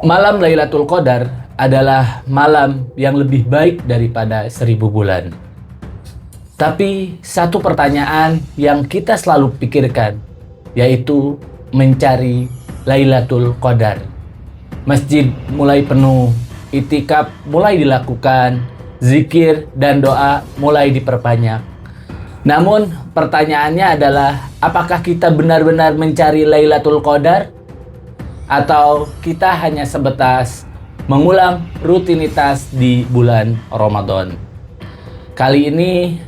Malam Lailatul Qadar adalah malam yang lebih baik daripada 1000 bulan. Tapi satu pertanyaan yang kita selalu pikirkan, yaitu mencari Lailatul Qadar. Masjid mulai penuh, itikaf mulai dilakukan, zikir dan doa mulai diperbanyak. Namun pertanyaannya adalah, apakah kita benar-benar mencari Lailatul Qadar? Atau kita hanya sebatas mengulang rutinitas di bulan Ramadan? Kali ini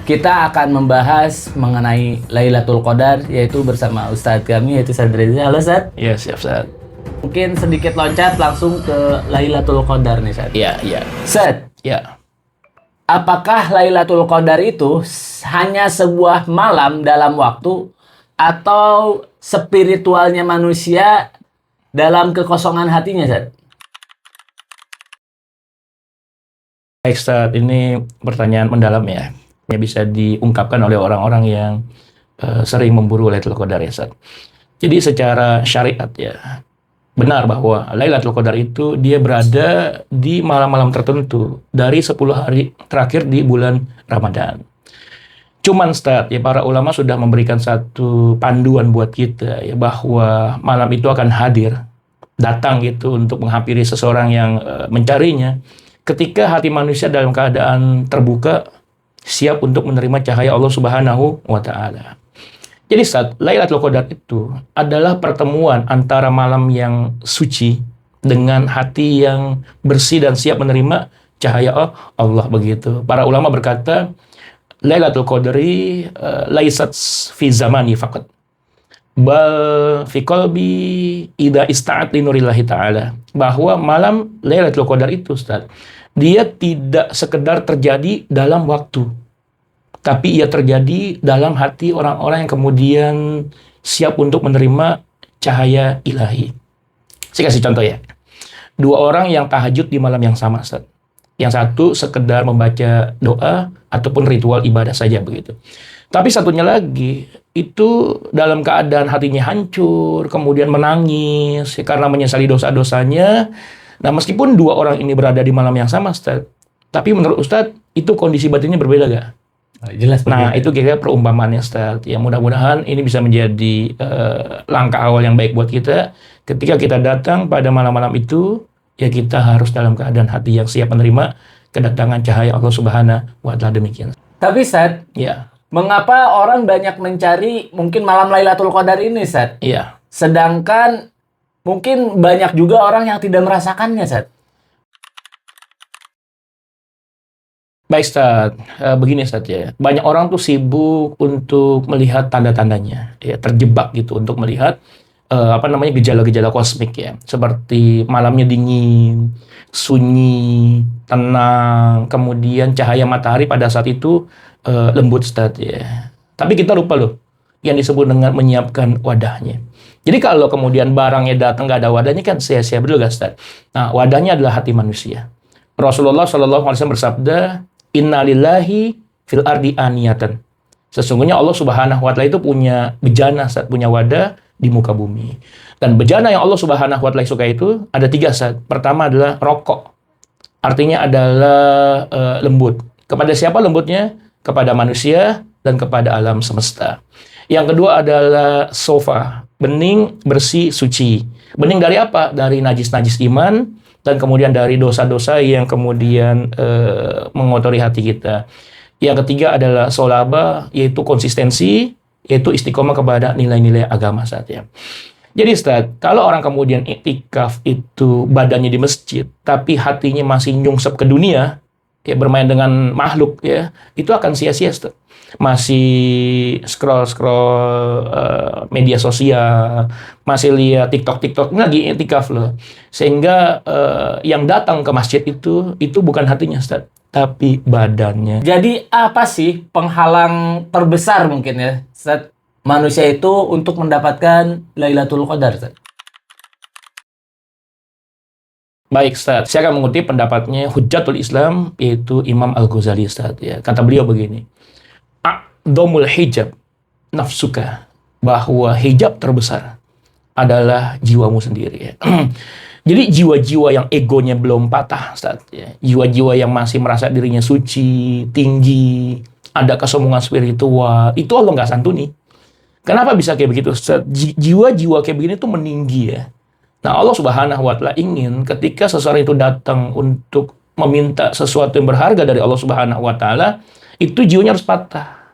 kita akan membahas mengenai Lailatul Qadar, yaitu bersama Ustadz kami, yaitu Ustadz Reza. Halo Ustadz. Iya, siap Ustadz. Mungkin sedikit loncat langsung ke Lailatul Qadar nih Ustadz. Iya. Ustadz, Ya. apakah Lailatul Qadar itu hanya sebuah malam dalam waktu atau spiritualnya manusia dalam kekosongan hatinya, Ustadz? Baik Ustadz, ini pertanyaan mendalam ya. Yang bisa diungkapkan oleh orang-orang yang sering memburu Lailatul Qadar ya Ustadz. Jadi secara syariat ya, benar bahwa Lailatul Qadar itu dia berada di malam-malam tertentu dari 10 hari terakhir di bulan Ramadan. Cuman Ustadz, ya para ulama sudah memberikan satu panduan buat kita ya, bahwa malam itu akan hadir, datang gitu untuk menghampiri seseorang yang mencarinya ketika hati manusia dalam keadaan terbuka, siap untuk menerima cahaya Allah Subhanahu wa Ta'ala. Jadi Ustadz, Lailatul Qadar itu adalah pertemuan antara malam yang suci dengan hati yang bersih dan siap menerima cahaya Allah begitu. Para ulama berkata, Lailatul Qadri laisat fi zamani faqat, bal fi qalbi idza ista'at li nurillahi ta'ala. Bahwa malam Lailatul Qadar itu Ustaz, dia tidak sekedar terjadi dalam waktu, tapi ia terjadi dalam hati orang-orang yang kemudian siap untuk menerima cahaya ilahi. Saya kasih contoh ya. 2 orang yang tahajud di malam yang sama Ustaz. Yang satu sekedar membaca doa ataupun ritual ibadah saja begitu. Tapi satunya lagi itu dalam keadaan hatinya hancur, kemudian menangis karena menyesali dosa-dosanya. Nah, meskipun 2 orang ini berada di malam yang sama, Ustaz, tapi menurut Ustaz itu kondisi batinnya berbeda gak? Jelas. Nah, itu kira-kira perumpamaannya Ustaz. Ya, mudah-mudahan ini bisa menjadi langkah awal yang baik buat kita ketika kita datang pada malam-malam itu. Ya kita harus dalam keadaan hati yang siap menerima kedatangan cahaya Allah Subhanahu wa Ta'ala demikian. Tapi Ustadz, Ya. mengapa orang banyak mencari mungkin malam Lailatul Qadar ini, Ustadz? Iya. Sedangkan mungkin banyak juga orang yang tidak merasakannya, Ustadz. Baik Ustaz, begini Ustaz ya. Banyak orang tuh sibuk untuk melihat tanda-tandanya, ya terjebak gitu untuk melihat gejala-gejala kosmik ya, seperti malamnya dingin, sunyi, tenang, kemudian cahaya matahari pada saat itu lembut Ustaz ya. Tapi kita lupa loh yang disebut dengan menyiapkan wadahnya. Jadi kalau kemudian barangnya datang nggak ada wadahnya kan sia-sia, betul nggak Ustaz? Nah, wadahnya adalah hati manusia. Rasulullah SAW bersabda, Inna lillahi fil ardi aniyatan. Sesungguhnya Allah Subhanahu wa Ta'ala itu punya bejana, Ustaz, punya wadah di muka bumi. Dan bejana yang Allah Subhanahu wa Ta'ala suka itu ada 3 Ustaz. Pertama adalah rokok. Artinya adalah lembut. Kepada siapa lembutnya? Kepada manusia dan kepada alam semesta. Yang kedua adalah sofa. Bening, bersih, suci. Bening dari apa? Dari najis-najis iman dan kemudian dari dosa-dosa yang kemudian mengotori hati kita. Yang ketiga adalah solaba, yaitu konsistensi, yaitu istiqomah kepada nilai-nilai agama saja. Jadi Ustaz, kalau orang kemudian iktikaf itu badannya di masjid, tapi hatinya masih nyungsep ke dunia, ya bermain dengan makhluk ya, itu akan sia-sia Ustaz. Masih scroll media sosial, masih lihat TikTok, ini lagi iktikaf loh. Sehingga yang datang ke masjid itu bukan hatinya Ustaz, tapi badannya. Jadi apa sih penghalang terbesar mungkin ya, Ustadz, manusia itu untuk mendapatkan Lailatul Qadar, Ustadz? Baik Ustaz, saya akan mengutip pendapatnya Hujjatul Islam, yaitu Imam Al-Ghazali Ustaz ya. Kata beliau begini, A'dhamul hijab nafsuka, bahwa hijab terbesar adalah jiwamu sendiri ya. Jadi jiwa-jiwa yang egonya belum patah, Ustaz, ya. Jiwa-jiwa yang masih merasa dirinya suci, tinggi, ada kesombongan spiritual, itu Allah nggak santuni. Kenapa bisa kayak begitu, Ustaz? Jiwa-jiwa kayak begini tuh meninggi ya. Nah, Allah Subhanahu wa Ta'ala ingin ketika seseorang itu datang untuk meminta sesuatu yang berharga dari Allah Subhanahu wa Ta'ala, itu jiwanya harus patah.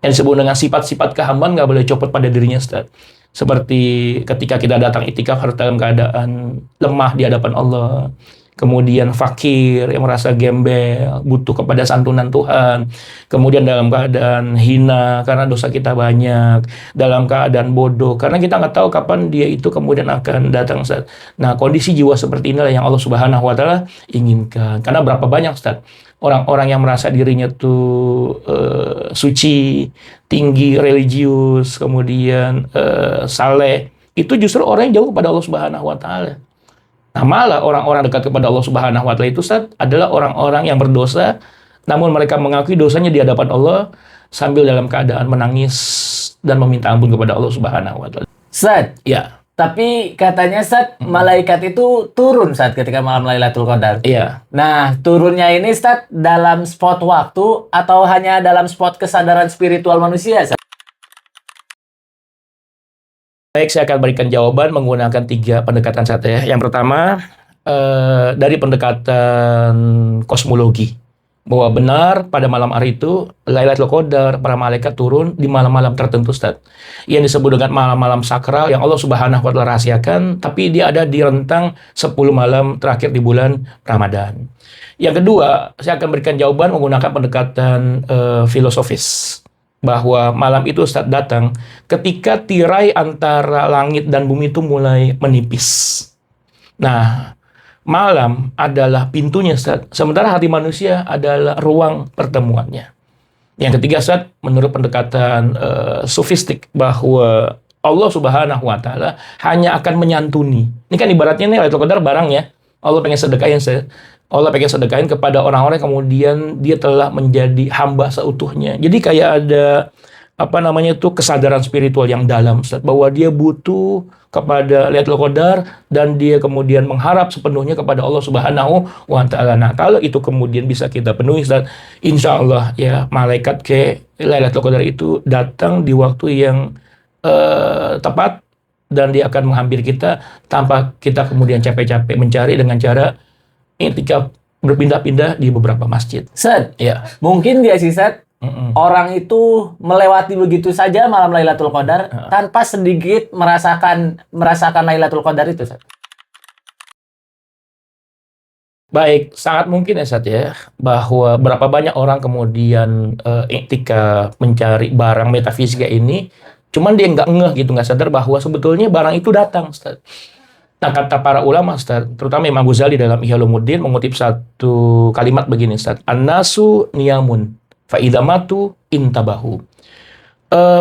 Yang disebut dengan sifat-sifat kehambaan nggak boleh copot pada dirinya, Ustaz. Seperti ketika kita datang itikaf harus dalam keadaan lemah di hadapan Allah. Kemudian fakir yang merasa gembel, butuh kepada santunan Tuhan. Kemudian dalam keadaan hina karena dosa kita banyak. Dalam keadaan bodoh karena kita nggak tahu kapan dia itu kemudian akan datang, Ustaz. Nah, kondisi jiwa seperti inilah yang Allah Subhanahu wa Ta'ala inginkan. Karena berapa banyak, Ustaz, orang-orang yang merasa dirinya tuh suci, tinggi, religius, kemudian saleh, itu justru orang yang jauh kepada Allah Subhanahu wa Ta'ala. Nah, malah orang-orang dekat kepada Allah Subhanahu wa Ta'ala itu, Ustaz, adalah orang-orang yang berdosa, namun mereka mengakui dosanya di hadapan Allah sambil dalam keadaan menangis dan meminta ampun kepada Allah Subhanahu wa Ta'ala. Ustaz, Ya, tapi katanya Ustaz, malaikat itu turun saat ketika malam Lailatul Qadar. iya. Nah, turunnya ini Ustaz dalam spot waktu atau hanya dalam spot kesadaran spiritual manusia, Ustaz? Baik, saya akan berikan jawaban menggunakan 3 pendekatan saja ya. Yang pertama, dari pendekatan kosmologi. Bahwa benar pada malam hari itu, Lailatul Qadar, para malaikat turun di malam-malam tertentu, Ustaz. Yang disebut dengan malam-malam sakral yang Allah Subhanahu wa Ta'ala rahasiakan, tapi dia ada di rentang 10 malam terakhir di bulan Ramadan. Yang kedua, saya akan berikan jawaban menggunakan pendekatan filosofis. Bahwa malam itu, Ustaz, datang ketika tirai antara langit dan bumi itu mulai menipis. Nah, malam adalah pintunya, Ustaz. Sementara hati manusia adalah ruang pertemuannya. Yang ketiga, Ustaz, menurut pendekatan sofistik bahwa Allah Subhanahu wa Ta'ala hanya akan menyantuni. Ini kan ibaratnya nih Lailatul Qadar barang ya. Allah pengen sedekahin kepada orang-orang yang kemudian dia telah menjadi hamba seutuhnya. Jadi kayak ada kesadaran spiritual yang dalam, Ustaz, bahwa dia butuh kepada Lailatul Qadar dan dia kemudian mengharap sepenuhnya kepada Allah Subhanahu wa Ta'ala. Nah, kalau itu kemudian bisa kita penuhi, Ustaz, insya Allah ya malaikat ke Lailatul Qadar itu datang di waktu yang tepat dan dia akan menghampiri kita tanpa kita kemudian capek-capek mencari dengan cara iktikaf berpindah-pindah di beberapa masjid. Ustaz, Ya. mungkin nggak sih Ustaz, orang itu melewati begitu saja malam Lailatul Qadar tanpa sedikit merasakan Lailatul Qadar itu, Ustaz? Baik, sangat mungkin ya, Sat, ya, bahwa berapa banyak orang kemudian iktikaf mencari barang metafisika ini, cuman dia nggak ngeh gitu, nggak sadar bahwa sebetulnya barang itu datang, Ustaz. Nah, kata para ulama, Ustaz, terutama Imam Ghazali dalam Ihya Ulumuddin mengutip satu kalimat begini, Ustaz. An-nasu niyamun, fa idza matu intabahu.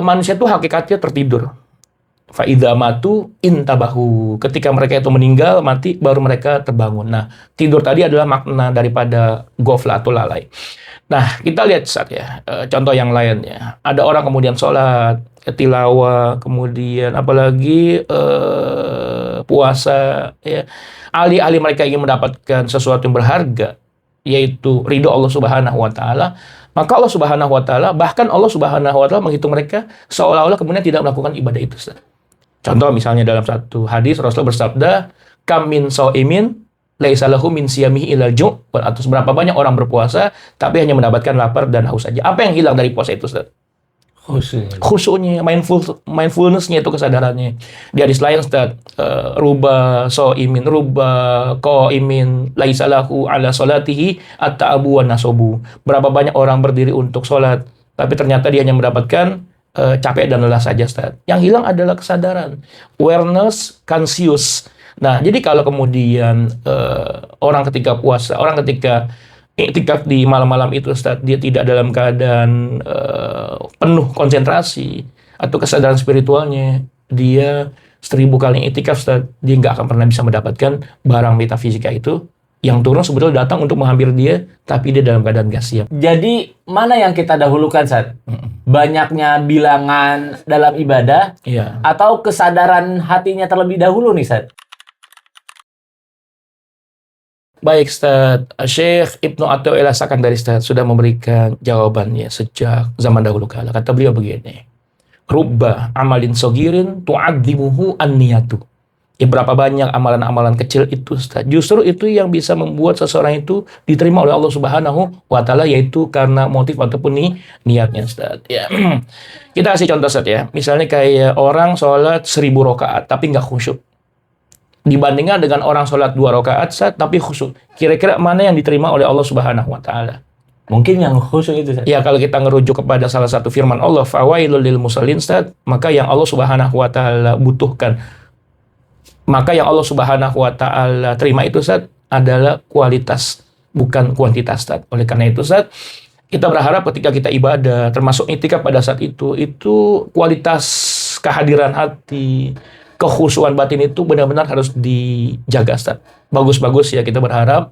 Manusia itu hakikatnya tertidur. Fa idza matu intabahu. Ketika mereka itu meninggal, mati, baru mereka terbangun. Nah, tidur tadi adalah makna daripada ghaflah atau lalai. Nah, kita lihat, Ustaz, ya, contoh yang lain ya. Ada orang kemudian sholat, tilawah, kemudian apalagi puasa, ya. Alih-alih mereka ingin mendapatkan sesuatu yang berharga, yaitu ridho Allah Subhanahu wa Ta'ala, maka Allah Subhanahu wa Ta'ala, bahkan Allah Subhanahu wa Ta'ala menghitung mereka seolah-olah kemudian tidak melakukan ibadah itu, Ustaz. Contoh misalnya dalam satu hadis Rasulullah bersabda, kam min shaimin laisa lahu min siyamihi ilal ju', atau seberapa banyak orang berpuasa tapi hanya mendapatkan lapar dan haus saja. Apa yang hilang dari puasa itu, Ustaz? Khusyuknya, mindfulness-nya itu kesadarannya. Di hadis lain, Ustaz, ruba shaimin ruba qaimin laisa lahu ala salatihi at-ta'abu wan nasabu. Berapa banyak orang berdiri untuk sholat tapi ternyata dia hanya mendapatkan capek dan lelah saja, Ustaz. Yang hilang adalah kesadaran, awareness, conscious. Nah, jadi kalau kemudian orang ketika puasa, orang ketika iktikaf di malam-malam itu, Ustaz, dia tidak dalam keadaan penuh konsentrasi atau kesadaran spiritualnya, dia 1000 kali iktikaf, Ustaz, dia nggak akan pernah bisa mendapatkan barang metafisika itu yang turun sebetulnya datang untuk menghampiri dia, tapi dia dalam keadaan gak siap. Jadi, mana yang kita dahulukan, Ustaz? Banyaknya bilangan dalam ibadah, Iya. atau kesadaran hatinya terlebih dahulu nih, Ustaz? Baik, Ustaz. Syekh Ibnu Athaillah Sakandari Ustaz sudah memberikan jawabannya sejak zaman dahulu kala. Kata beliau begini, Rubba amalin sogirin tu'adzimuhu an-niyatu. Ya, berapa banyak amalan-amalan kecil itu, Ustaz. Justru itu yang bisa membuat seseorang itu diterima oleh Allah Subhanahu wa Ta'ala, yaitu karena motif ataupun niatnya, Ustaz. Ya. Kita kasih contoh, Ustaz, ya. Misalnya kayak orang sholat 1000 rakaat tapi nggak khusyuk. Dibandingkan dengan orang sholat 2 rakaat, Ustaz, tapi khusyuk. Kira-kira mana yang diterima oleh Allah Subhanahu wa Ta'ala? Mungkin yang khusyuk itu, Ustaz. Ya, kalau kita ngerujuk kepada salah satu firman Allah, fawailul lil musallin, Ustaz, maka yang Allah Subhanahu wa Ta'ala butuhkan, maka yang Allah Subhanahu wa Ta'ala terima itu, Ustaz, adalah kualitas, bukan kuantitas, Ustaz. Oleh karena itu, Ustaz, kita berharap ketika kita ibadah, termasuk iktikaf pada saat itu kualitas kehadiran hati, kekhusyuan batin itu benar-benar harus dijaga, Ustaz. Bagus-bagus ya, kita berharap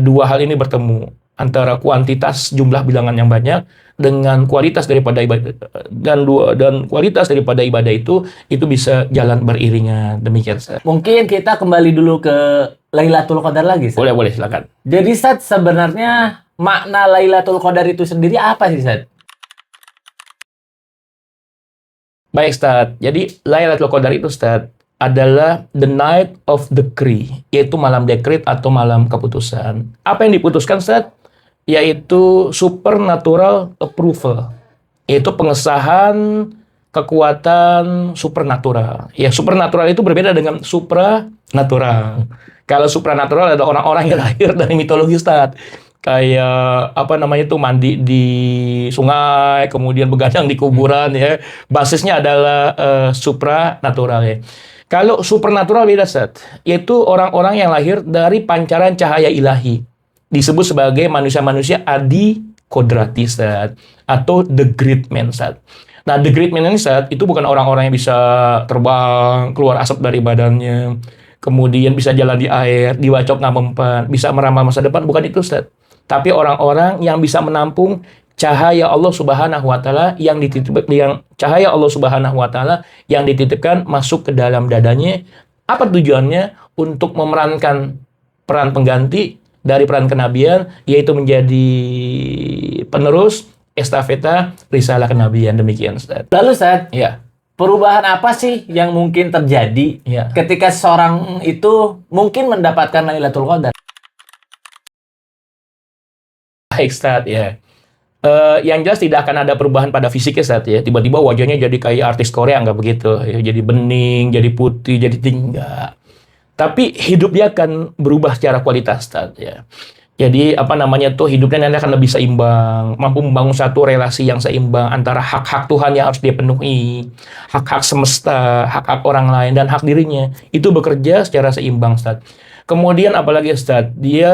dua hal ini bertemu, antara kuantitas jumlah bilangan yang banyak dengan kualitas daripada ibadah, dan kualitas daripada ibadah itu bisa jalan beriringan. Demikian, Ustaz. Mungkin kita kembali dulu ke Lailatul Qadar lagi, Ustaz. Boleh, silakan. Jadi, Ustaz, sebenarnya makna Lailatul Qadar itu sendiri apa sih, Ustaz? Baik, Ustaz. Jadi Lailatul Qadar itu, Ustaz, adalah the night of decree, yaitu malam dekret atau malam keputusan. Apa yang diputuskan, Ustaz? Yaitu supernatural approval, yaitu pengesahan kekuatan supernatural. Ya, supernatural itu berbeda dengan supranatural. Kalau supranatural ada orang-orang yang lahir dari mitologi, Ustaz. Kayak mandi di sungai, kemudian begadang di kuburan, ya. Basisnya adalah supranatural, ya. Kalau supernatural beda, Ustaz. Yaitu orang-orang yang lahir dari pancaran cahaya ilahi. Disebut sebagai manusia-manusia adi kodrati, Ustaz, atau the great man, Ustaz. Nah, the great man ini, Ustaz, itu bukan orang-orang yang bisa terbang, keluar asap dari badannya, kemudian bisa jalan di air, dibacok nggak mempan, bisa meramal masa depan, bukan itu, Ustaz. Tapi orang-orang yang bisa menampung cahaya Allah Subhanahu wa Ta'ala yang cahaya Allah Subhanahu wa Ta'ala yang dititipkan masuk ke dalam dadanya. Apa tujuannya? Untuk memerankan peran pengganti dari peran kenabian, yaitu menjadi penerus estafeta risalah kenabian. Demikian, Ustaz. Lalu, Ustaz, Ya. perubahan apa sih yang mungkin terjadi Ya. ketika seorang itu mungkin mendapatkan Lailatul Qadar? Baik, Ustaz, ya. Yang jelas tidak akan ada perubahan pada fisiknya, Ustaz, ya. Tiba-tiba wajahnya jadi kayak artis Korea, nggak begitu. Ya, jadi bening, jadi putih, jadi tinggi. Tapi hidup dia akan berubah secara kualitas, Ustaz, ya. Jadi hidupnya nanti akan lebih seimbang, mampu membangun satu relasi yang seimbang antara hak-hak Tuhan yang harus dia penuhi, hak-hak semesta, hak-hak orang lain, dan hak dirinya. Itu bekerja secara seimbang, Ustaz. Kemudian apalagi, Ustaz, dia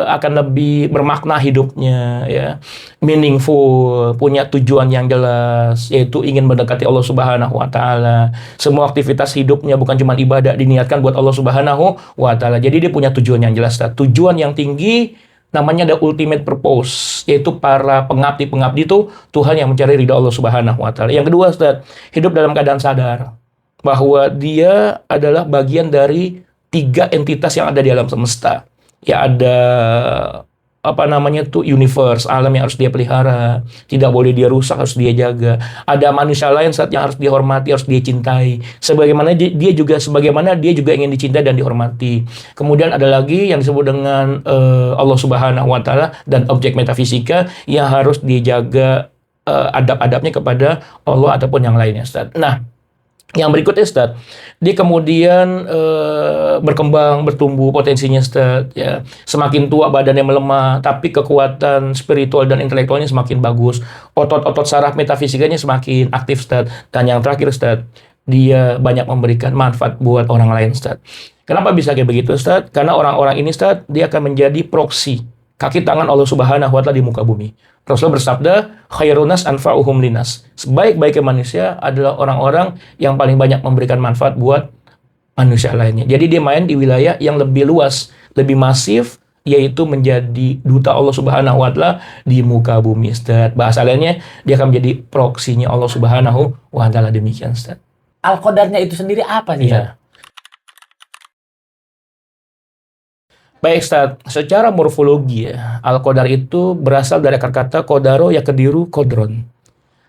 akan lebih bermakna hidupnya, ya, meaningful, punya tujuan yang jelas, yaitu ingin mendekati Allah Subhanahu wa Ta'ala. Semua aktivitas hidupnya bukan cuma ibadah, diniatkan buat Allah Subhanahu wa Ta'ala. Jadi dia punya tujuan yang jelas, Ustaz. Tujuan yang tinggi, namanya ada ultimate purpose, yaitu para pengabdi itu Tuhan yang mencari ridha Allah Subhanahu wa Ta'ala. Yang kedua, Ustaz, hidup dalam keadaan sadar bahwa dia adalah bagian dari 3 entitas yang ada di alam semesta. Ya, ada universe, alam yang harus dia pelihara, tidak boleh dia rusak, harus dia jaga. Ada manusia lain, Ustaz, yang harus dihormati, harus dia cintai. Sebagaimana dia juga ingin dicintai dan dihormati. Kemudian ada lagi yang disebut dengan Allah Subhanahu wa Ta'ala dan objek metafisika yang harus dijaga adab-adabnya kepada Allah ataupun yang lainnya, Ustaz. Nah, yang berikutnya, Ustaz, dia kemudian berkembang, bertumbuh potensinya, Ustaz, ya. Semakin tua badannya melemah, tapi kekuatan spiritual dan intelektualnya semakin bagus. Otot-otot saraf metafisikanya semakin aktif, Ustaz. Dan yang terakhir, Ustaz, dia banyak memberikan manfaat buat orang lain, Ustaz. Kenapa bisa kayak begitu, Ustaz? Karena orang-orang ini, Ustaz, dia akan menjadi proksi, kaki tangan Allah Subhanahu wa Ta'ala di muka bumi. Rasulullah bersabda, khairunas anfa'uhum linas. Sebaik-baiknya manusia adalah orang-orang yang paling banyak memberikan manfaat buat manusia lainnya. Jadi dia main di wilayah yang lebih luas, lebih masif, yaitu menjadi duta Allah Subhanahu wa Ta'ala di muka bumi, Ustaz. Bahasa lainnya, dia akan menjadi proksinya Allah Subhanahu wa Ta'ala. Demikian, Ustaz. Al-Qadarnya itu sendiri apa sih, Ustaz? Baik, Ustaz. Secara morfologi ya, Al-Qadar itu berasal dari akar kata Qadaro yakdiru Qadron.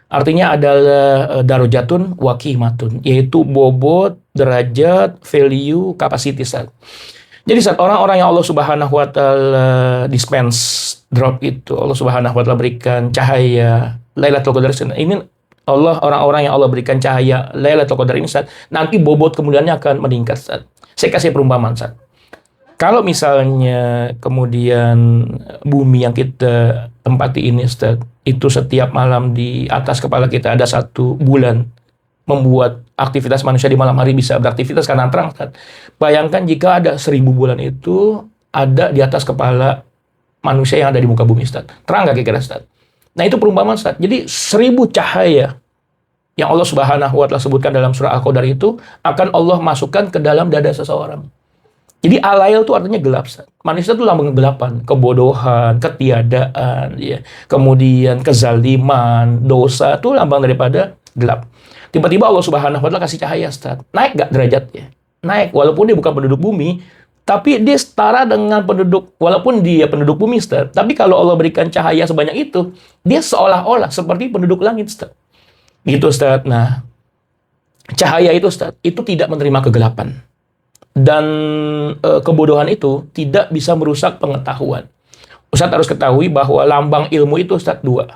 Artinya adalah darajatun wa qimatun, yaitu bobot, derajat, value, capacity, Ustaz. Jadi saat orang-orang yang Allah Subhanahu wa taala dispense drop itu, Allah Subhanahu wa taala berikan cahaya Lailatul Qadar ini, Allah, orang-orang yang Allah berikan cahaya Lailatul Qadar ini, saat nanti bobot kemudiannya akan meningkat, saat. Saya kasih perumpamaan, saat. Kalau misalnya kemudian bumi yang kita tempati ini, Ustaz, itu setiap malam di atas kepala kita ada 1 bulan, membuat aktivitas manusia di malam hari bisa beraktivitas karena terang, Ustaz. Bayangkan jika ada 1.000 bulan itu ada di atas kepala manusia yang ada di muka bumi, Ustaz. Terang nggak kira-kira, Ustaz? Nah, itu perumpamaan, Ustaz. Jadi 1.000 cahaya yang Allah Subhanahu wa taala sebutkan dalam surah Al-Qadar itu akan Allah masukkan ke dalam dada seseorang. Jadi alayl itu artinya gelap, Ustaz. Manusia itu lambang kegelapan, kebodohan, ketiadaan, ya. Kemudian kezaliman, dosa itu lambang daripada gelap. Tiba-tiba Allah Subhanahu wa taala kasih cahaya, Ustaz. Naik gak derajatnya? Naik, walaupun dia bukan penduduk bumi, tapi dia setara dengan penduduk, walaupun dia penduduk bumi, Ustaz. Tapi kalau Allah berikan cahaya sebanyak itu, dia seolah-olah seperti penduduk langit, Ustaz. Gitu, Ustaz. Nah, cahaya itu, Ustaz, itu tidak menerima kegelapan. Dan kebodohan itu tidak bisa merusak pengetahuan. Ustadz harus ketahui bahwa lambang ilmu itu, Ustadz, 2.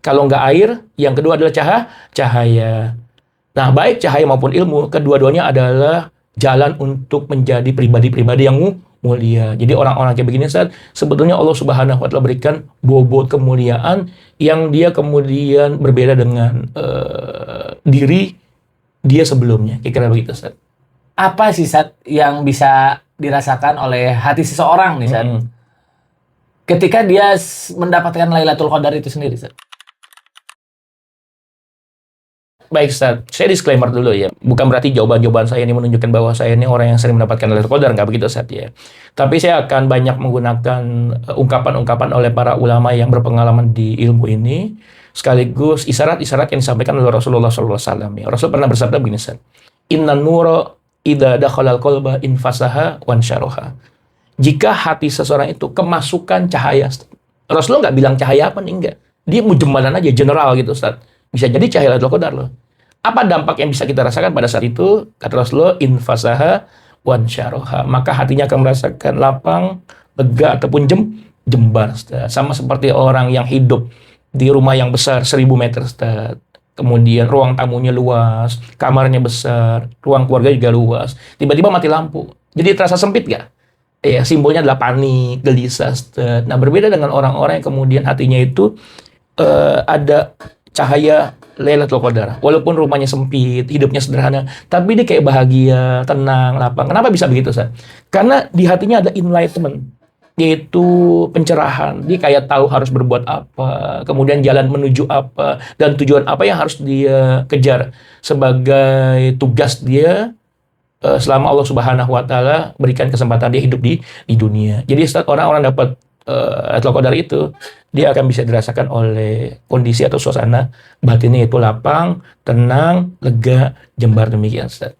Kalau nggak air, yang kedua adalah cahaya. Nah, baik cahaya maupun ilmu, kedua-duanya adalah jalan untuk menjadi pribadi-pribadi yang mulia. Jadi orang-orang kayak begini, Ustadz, sebetulnya Allah Subhanahu wa taala berikan bobot kemuliaan yang dia kemudian berbeda dengan diri dia sebelumnya. Kira-kira begitu, Ustadz. Apa sih, Sat, yang bisa dirasakan oleh hati seseorang nih, Sat, ketika dia mendapatkan Lailatul Qadar itu sendiri, Sat? Baik, Ustaz. Saya disclaimer dulu ya. Bukan berarti jawaban-jawaban saya ini menunjukkan bahwa saya ini orang yang sering mendapatkan Lailatul Qadar. Nggak begitu, Ustaz, ya. Tapi saya akan banyak menggunakan ungkapan-ungkapan oleh para ulama yang berpengalaman di ilmu ini, sekaligus isyarat-isyarat yang disampaikan oleh Rasulullah SAW. Ya. Rasul pernah bersabda begini, Ustaz. Inna nuro idza dakhalal qalba infasaha wansharoha. Jika hati seseorang itu kemasukan cahaya, Rasulullah nggak bilang cahaya apa nih, enggak. Dia mujmalan aja, general gitu, Ustaz. Bisa jadi cahaya Lailatul Qadar loh. Apa dampak yang bisa kita rasakan pada saat itu? Kata Rasulullah, infasaha wansharoha. Maka hatinya akan merasakan lapang, lega ataupun jembar, Ustaz. Sama seperti orang yang hidup di rumah yang besar 1.000 meter, Ustaz. Kemudian ruang tamunya luas, kamarnya besar, ruang keluarga juga luas. Tiba-tiba mati lampu. Jadi terasa sempit gak? Ya, simbolnya adalah panik, gelisah. Nah, berbeda dengan orang-orang yang kemudian hatinya itu ada cahaya Lailatul Qadar. Walaupun rumahnya sempit, hidupnya sederhana, tapi dia kayak bahagia, tenang, lapang. Kenapa bisa begitu, Ustaz? Karena di hatinya ada enlightenment, yaitu pencerahan. Dia kayak tahu harus berbuat apa, kemudian jalan menuju apa, dan tujuan apa yang harus dia kejar sebagai tugas dia selama Allah Subhanahu wa taala berikan kesempatan dia hidup di dunia. Jadi saat orang-orang dapat Lailatul Qadar itu, dia akan bisa dirasakan oleh kondisi atau suasana batinnya, itu lapang, tenang, lega, jembar, demikian, Ustaz.